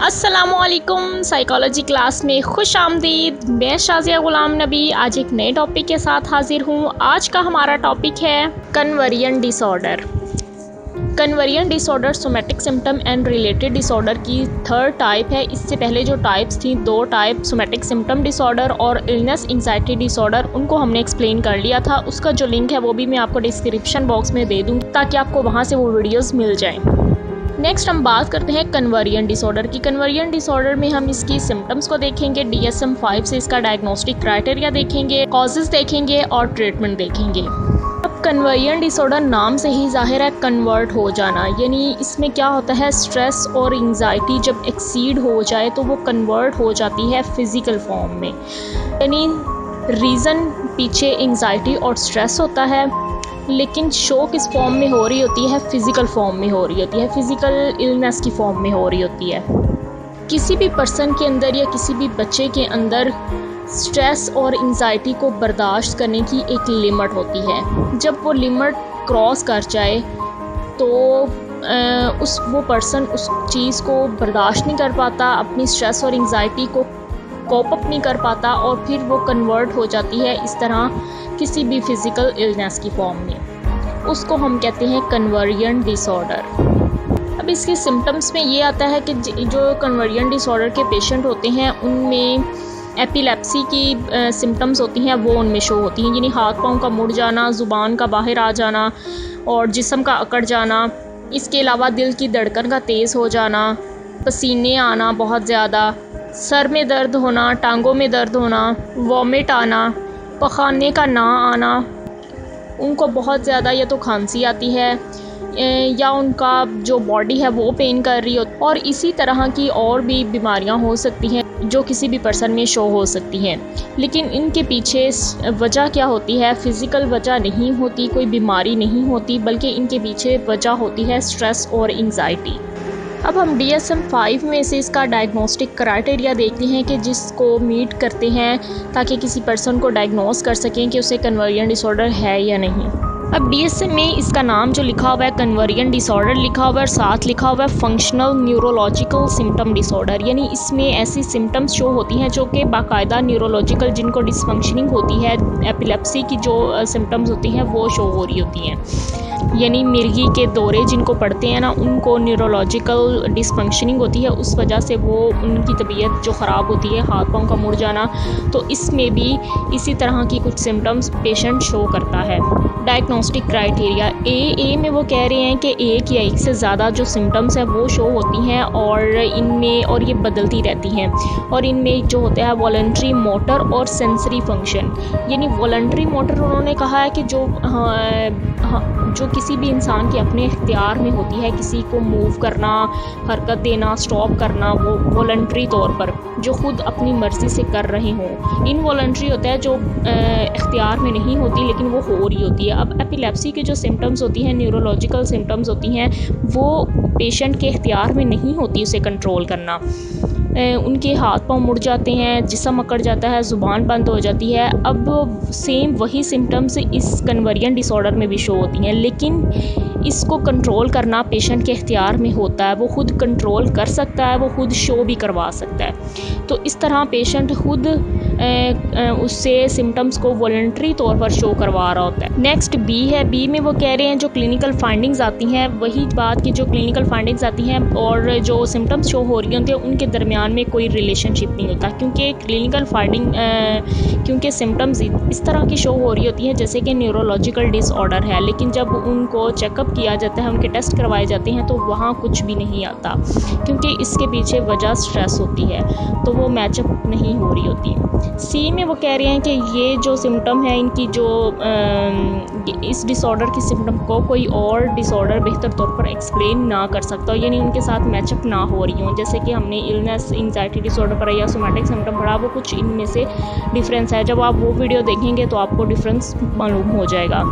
अस्सलामुअलैकुम, psychology class में खुश आमदीद। मैं शाज़िया ग़ुलाम नबी आज एक नए टॉपिक के साथ हाजिर हूँ। आज का हमारा टॉपिक है conversion disorder. Conversion disorder somatic symptom and related disorder की थर्ड टाइप है। इससे पहले जो टाइप्स थी, दो टाइप, सोमैटिक सिम्टम डिसऑर्डर और इलनेस एंग्जाइटी डिसऑर्डर, उनको हमने एक्सप्लेन कर लिया था। उसका जो लिंक है वो भी मैं आपको डिस्क्रिप्शन बॉक्स में दे दूँ ताकि आपको वहाँ से वो वीडियोज़ मिल जाएँ। नेक्स्ट हम बात करते हैं कन्वर्जन डिसऑर्डर की। कन्वर्जन डिसऑर्डर में हम इसकी सिम्टम्स को देखेंगे, DSM-5 से इसका डायग्नोस्टिक क्राइटेरिया देखेंगे, कॉजेज़ देखेंगे और ट्रीटमेंट देखेंगे। अब कन्वर्जन डिसऑर्डर नाम से ही जाहिर है कन्वर्ट हो जाना, यानी इसमें क्या होता है, स्ट्रेस और एंग्जाइटी जब एक्सीड हो जाए तो वो कन्वर्ट हो जाती है फ़िज़िकल फॉर्म में। यानी रीज़न पीछे एंग्जाइटी और स्ट्रेस होता है, लेकिन शो किस फॉर्म में हो रही होती है, फ़िज़िकल फॉर्म में हो रही होती है, फ़िज़िकल इलनेस की फॉर्म में हो रही होती है। किसी भी पर्सन के अंदर या किसी भी बच्चे के अंदर स्ट्रेस और एंग्जाइटी को बर्दाश्त करने की एक लिमिट होती है। जब वो लिमिट क्रॉस कर जाए तो वो पर्सन उस चीज़ को बर्दाश्त नहीं कर पाता, अपनी स्ट्रेस और एंग्जाइटी को कोप अप नहीं कर पाता और फिर वो कन्वर्ट हो जाती है इस तरह किसी भी फ़िज़िकल इलनेस की फॉर्म में। उसको हम कहते हैं कन्वर्जन डिसऑर्डर। अब इसके सिम्टम्स में ये आता है कि जो कन्वर्जन डिसऑर्डर के पेशेंट होते हैं उनमें एपिलेप्सी की सिम्टम्स होती हैं, वो उनमें शो होती हैं, यानी हाथ पाँव का मुड़ जाना, ज़ुबान का बाहर आ जाना और जिस्म का अकड़ जाना। इसके अलावा दिल की धड़कन का तेज़ हो जाना, पसीने आना बहुत ज़्यादा, सर में दर्द होना, टांगों में दर्द होना, वॉमिट आना, पखाने का ना आना, उनको बहुत ज़्यादा या तो खांसी आती है या उनका जो बॉडी है वो पेन कर रही हो, और इसी तरह की और भी बीमारियां हो सकती हैं जो किसी भी पर्सन में शो हो सकती हैं। लेकिन इनके पीछे वजह क्या होती है, फ़िज़िकल वजह नहीं होती, कोई बीमारी नहीं होती, बल्कि इनके पीछे वजह होती है स्ट्रेस और एंग्जाइटी। अब हम DSM-5 में से इसका डायग्नोस्टिक क्राइटेरिया देखते हैं कि जिसको मीट करते हैं ताकि किसी पर्सन को डायग्नोस कर सकें कि उसे कन्वर्जन डिसऑर्डर है या नहीं। अब DSM में इसका नाम जो लिखा हुआ है कन्वर्जन डिसऑर्डर लिखा हुआ है और साथ लिखा हुआ है फंक्शनल न्यूरोलॉजिकल सिम्टम डिसऑर्डर, यानी इसमें ऐसी सिम्टम्स शो होती हैं जो कि बाकायदा न्यूरोलॉजिकल, जिनको डिसफंक्शनिंग होती है, एपिलेप्सी की जो सिम्टम्स होती हैं वो शो हो रही होती हैं। यानी मिर्गी के दौरे जिनको पड़ते हैं ना, उनको न्यूरोलॉजिकल डिसफंक्शनिंग होती है, उस वजह से वो उनकी तबीयत जो ख़राब होती है, हाथ पाँव का मुड़ जाना, तो इसमें भी इसी तरह की कुछ सिम्टम्स पेशेंट शो करता है। डायग्नोस्टिक क्राइटेरिया ए में वो कह रहे हैं कि एक या एक से ज़्यादा जो सिम्टम्स हैं वो शो होती हैं और इनमें और ये बदलती रहती हैं, और इनमें जो होता है वॉलंटरी मोटर और सेंसरी फंक्शन। यानी वॉलंटरी मोटर उन्होंने कहा है कि जो किसी भी इंसान के अपने इख्तियार में होती है, किसी को मूव करना, हरकत देना, स्टॉप करना, वो वॉलंटरी तौर पर जो ख़ुद अपनी मर्ज़ी से कर रहे हों। इनवॉलंटरी होता है जो इख्तियार में नहीं होती लेकिन वो हो रही होती है। अब एपिलेप्सी की जो सिम्टम्स होती हैं, न्यूरोलॉजिकल सिम्टम्स होती हैं, वो पेशेंट के इख्तियार में नहीं होती उसे कंट्रोल करना। उनके हाथ पाँव मुड़ जाते हैं, जिस्म अकड़ जाता है, ज़ुबान बंद हो जाती है। अब सेम वही सिम्टम्स इस कन्वर्जन डिसऑर्डर में भी शो होती हैं, लेकिन इसको कंट्रोल करना पेशेंट के इख्तियार में होता है। वो खुद कंट्रोल कर सकता है, वो खुद शो भी करवा सकता है। तो इस तरह पेशेंट खुद उससे सिम्टम्स को वॉलंटरी तौर पर शो करवा रहा होता है। नेक्स्ट बी है। बी में वो कह रहे हैं जो क्लिनिकल फाइंडिंग्स आती हैं, वही बात की जो क्लिनिकल फाइंडिंग्स आती हैं और जो सिम्टम्स शो हो रही होती हैं उनके दरमियान में कोई रिलेशनशिप नहीं होता, क्योंकि क्लिनिकल फाइंडिंग क्योंकि सिम्टम्स इस तरह की शो हो रही होती हैं जैसे कि न्यूरोलॉजिकल डिसऑर्डर है, लेकिन जब उनको चेकअप किया जाता है, उनके टेस्ट करवाए जाते हैं, तो वहाँ कुछ भी नहीं आता, क्योंकि इसके पीछे वजह स्ट्रेस होती है, तो वो मैचअप नहीं हो रही होती है। सी में वो कह रहे हैं कि ये जो सिम्टम है इनकी जो इस डिसऑर्डर की सिम्टम को कोई और डिसऑर्डर बेहतर तौर पर एक्सप्लेन ना कर सकता, यानी उनके साथ मैचअप ना हो रही हो। जैसे कि हमने इलनेस एंग्जाइटी डिसऑर्डर पर या सोमैटिक सिम्टम पढ़ा, वो कुछ इनमें से डिफरेंस है। जब आप वो वीडियो देखेंगे तो आपको डिफरेंस मालूम हो जाएगा।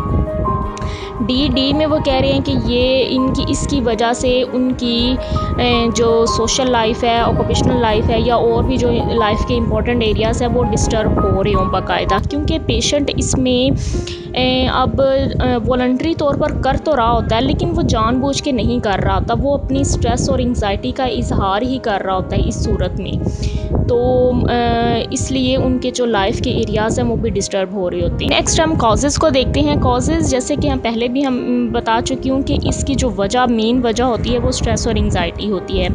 डी में वो कह रहे हैं कि ये इसकी वजह से उनकी जो सोशल लाइफ है, ऑक्यूपेशनल लाइफ है या और भी जो लाइफ के इंपॉर्टेंट एरियाज़ है वो डिस्टर्ब हो रहे हों बाकायदा, क्योंकि पेशेंट इसमें अब वॉलंटरी तौर पर कर तो रहा होता है लेकिन वो जानबूझ के नहीं कर रहा होता, वो अपनी स्ट्रेस और एंग्जाइटी का इजहार ही कर रहा होता है इस सूरत में। तो इसलिए उनके जो लाइफ के एरियाज़ हैं वो भी डिस्टर्ब हो रहे होते हैं। नेक्स्ट हम कॉजेज़ को देखते हैं। कॉजेज़ जैसे कि हम पहले भी बता चुकी हूँ कि इसकी जो मेन वजह होती है वो स्ट्रेस और एंग्जाइटी होती है।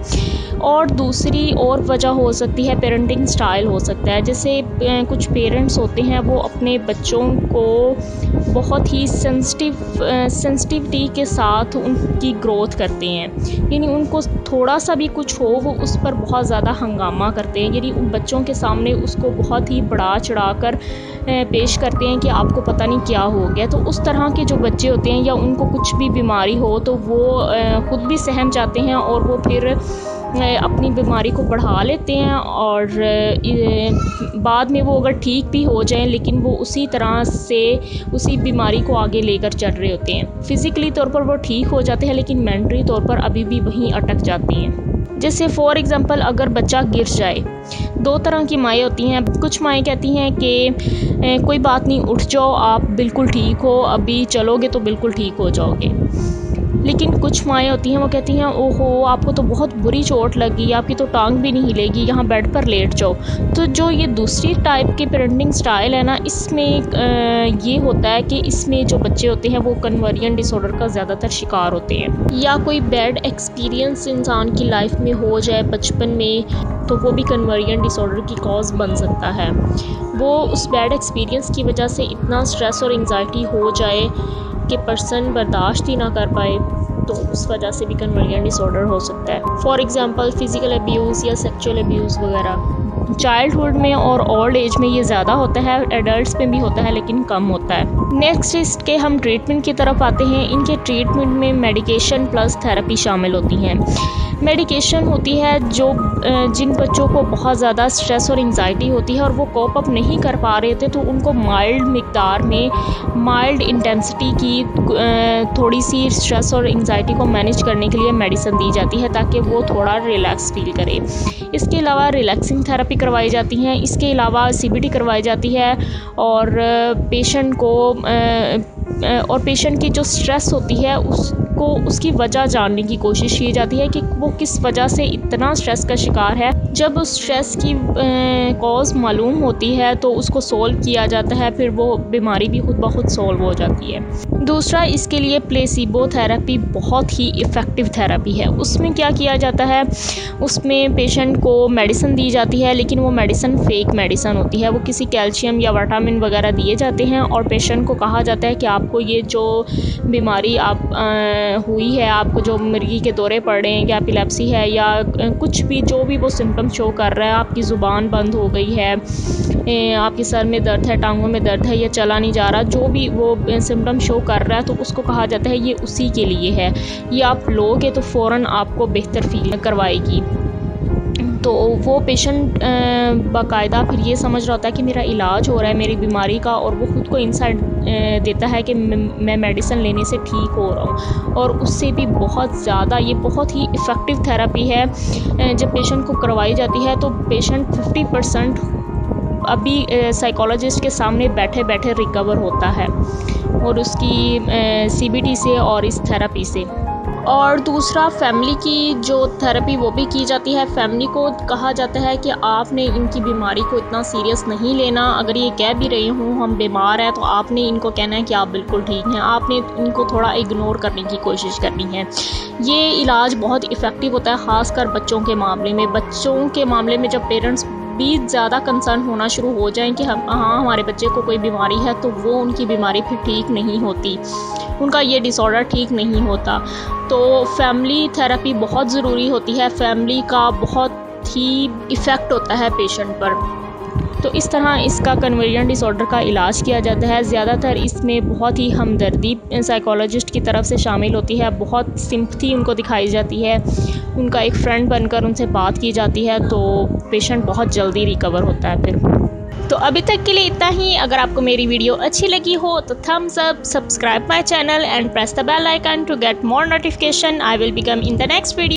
और दूसरी और वजह हो सकती है पेरेंटिंग स्टाइल हो सकता है। जैसे कुछ पेरेंट्स होते हैं वो अपने बच्चों को बहुत ही सेंसिटिविटी के साथ उनकी ग्रोथ करते हैं, यानी उनको थोड़ा सा भी कुछ हो वो उस पर बहुत ज़्यादा हंगामा करते हैं, यानी उन बच्चों के सामने उसको बहुत ही बढ़ा चढ़ा कर पेश करते हैं कि आपको पता नहीं क्या हो गया। तो उस तरह के जो बच्चे होते हैं या उनको कुछ भी बीमारी हो तो वो ख़ुद भी सहम जाते हैं और वो फिर अपनी बीमारी को बढ़ा लेते हैं और बाद में वो अगर ठीक भी हो जाएं लेकिन वो उसी तरह से उसी बीमारी को आगे लेकर चल रहे होते हैं। फ़िज़िकली तौर पर वो ठीक हो जाते हैं लेकिन मेंटली तौर पर अभी भी वहीं अटक जाते हैं। जैसे फॉर एग्ज़ाम्पल अगर बच्चा गिर जाए, दो तरह की माएँ होती हैं। कुछ माएँ कहती हैं कि कोई बात नहीं, उठ जाओ, आप बिल्कुल ठीक हो, अभी चलोगे तो बिल्कुल ठीक हो जाओगे। लेकिन कुछ माएँ होती हैं वो कहती हैं ओहो आपको तो बहुत बुरी चोट लगी, आपकी तो टांग भी नहीं हिलेगी, यहाँ बेड पर लेट जाओ। तो जो ये दूसरी टाइप के पेरेंटिंग स्टाइल है ना, इसमें ये होता है कि इसमें जो बच्चे होते हैं वो कन्वर्जन डिसऑर्डर का ज़्यादातर शिकार होते हैं। या कोई बैड एक्सपीरियंस इंसान की लाइफ में हो जाए बचपन में तो वो भी कन्वर्जन डिसऑर्डर की कॉज बन सकता है। वो उस बैड एक्सपीरियंस की वजह से इतना स्ट्रेस और एंग्जाइटी हो जाए कि पर्सन बर्दाश्त ही ना कर पाए, तो उस वजह से भी कन्वर्जन डिसऑर्डर हो सकता है। फॉर एग्ज़ाम्पल फ़िज़िकल अब्यूज़ या सेक्सुअल अब्यूज़ वगैरह। चाइल्डहुड में और ओल्ड एज में ये ज़्यादा होता है, एडल्ट्स में भी होता है लेकिन कम होता है। नेक्स्ट इसके हम ट्रीटमेंट की तरफ आते हैं। इनके ट्रीटमेंट में मेडिकेशन प्लस थेरेपी शामिल होती हैं। मेडिकेशन होती है जो जिन बच्चों को बहुत ज़्यादा स्ट्रेस और एंग्जाइटी होती है और वो कोप अप नहीं कर पा रहे थे तो उनको माइल्ड मिकदार में, माइल्ड इंटेंसिटी की थोड़ी सी स्ट्रेस और एंग्जाइटी को मैनेज करने के लिए मेडिसिन दी जाती है ताकि वो थोड़ा रिलैक्स फील करे। इसके अलावा रिलैक्सिंग थेरेपी करवाई जाती हैं। इसके अलावा सीबीटी करवाई जाती है और पेशेंट की जो स्ट्रेस होती है उसकी वजह जानने की कोशिश की जाती है कि वो किस वजह से इतना स्ट्रेस का शिकार है। जब उस स्ट्रेस की कॉज मालूम होती है तो उसको सोल्व किया जाता है, फिर वो बीमारी भी खुद ब खुद सोल्व हो जाती है। दूसरा, इसके लिए प्लेसिबो थेरेपी बहुत ही इफ़ेक्टिव थेरेपी है। उसमें क्या किया जाता है, उसमें पेशेंट को मेडिसिन दी जाती है लेकिन वो मेडिसिन फ़ेक मेडिसिन होती है। वो किसी कैल्शियम या विटामिन वगैरह दिए जाते हैं और पेशेंट को कहा जाता है कि आपको ये जो बीमारी हुई है, आपको जो मिर्गी के दौरे पड़ रहे हैं या एपिलेप्सी है या कुछ भी जो भी वो सिम्टम शो कर रहा है, आपकी ज़ुबान बंद हो गई है, आपके सर में दर्द है, टांगों में दर्द है या चला नहीं जा रहा, जो भी वो सिम्टम शो कर रहा है तो उसको कहा जाता है ये उसी के लिए है, ये आप लोगे तो फ़ौरन आपको बेहतर फील करवाएगी। तो वो पेशेंट बाकायदा फिर ये समझ रहा होता है कि मेरा इलाज हो रहा है मेरी बीमारी का, और वो ख़ुद को इंसाइट देता है कि मैं मेडिसिन लेने से ठीक हो रहा हूँ। और उससे भी बहुत ज़्यादा ये बहुत ही इफ़ेक्टिव थेरेपी है। जब पेशेंट को करवाई जाती है तो पेशेंट 50% अभी साइकोलॉजिस्ट के सामने बैठे बैठे रिकवर होता है और उसकी सीबीटी से और इस थेरेपी से। और दूसरा, फैमिली की जो थेरेपी वो भी की जाती है। फैमिली को कहा जाता है कि आपने इनकी बीमारी को इतना सीरियस नहीं लेना, अगर ये कह भी रही हूँ हम बीमार हैं तो आपने इनको कहना है कि आप बिल्कुल ठीक हैं, आपने इनको थोड़ा इग्नोर करने की कोशिश करनी है। ये इलाज बहुत इफ़ेक्टिव होता है, ख़ासकर बच्चों के मामले में। बच्चों के मामले में जब पेरेंट्स भी ज़्यादा कंसर्न होना शुरू हो जाएं कि हमारे बच्चे को कोई बीमारी है, तो वो उनकी बीमारी फिर ठीक नहीं होती, उनका ये डिसऑर्डर ठीक नहीं होता। तो फैमिली थेरेपी बहुत ज़रूरी होती है, फैमिली का बहुत ही इफ़ेक्ट होता है पेशेंट पर। तो इस तरह इसका कन्वर्जन डिसऑर्डर का इलाज किया जाता है। ज़्यादातर इसमें बहुत ही हमदर्दी साइकोलॉजिस्ट की तरफ से शामिल होती है, बहुत सिंपैथी उनको दिखाई जाती है, उनका एक फ्रेंड बनकर उनसे बात की जाती है, तो पेशेंट बहुत जल्दी रिकवर होता है फिर। तो अभी तक के लिए इतना ही। अगर आपको मेरी वीडियो अच्छी लगी हो तो thumbs up, subscribe my channel and press the bell icon to get more notification. I will become in the next video.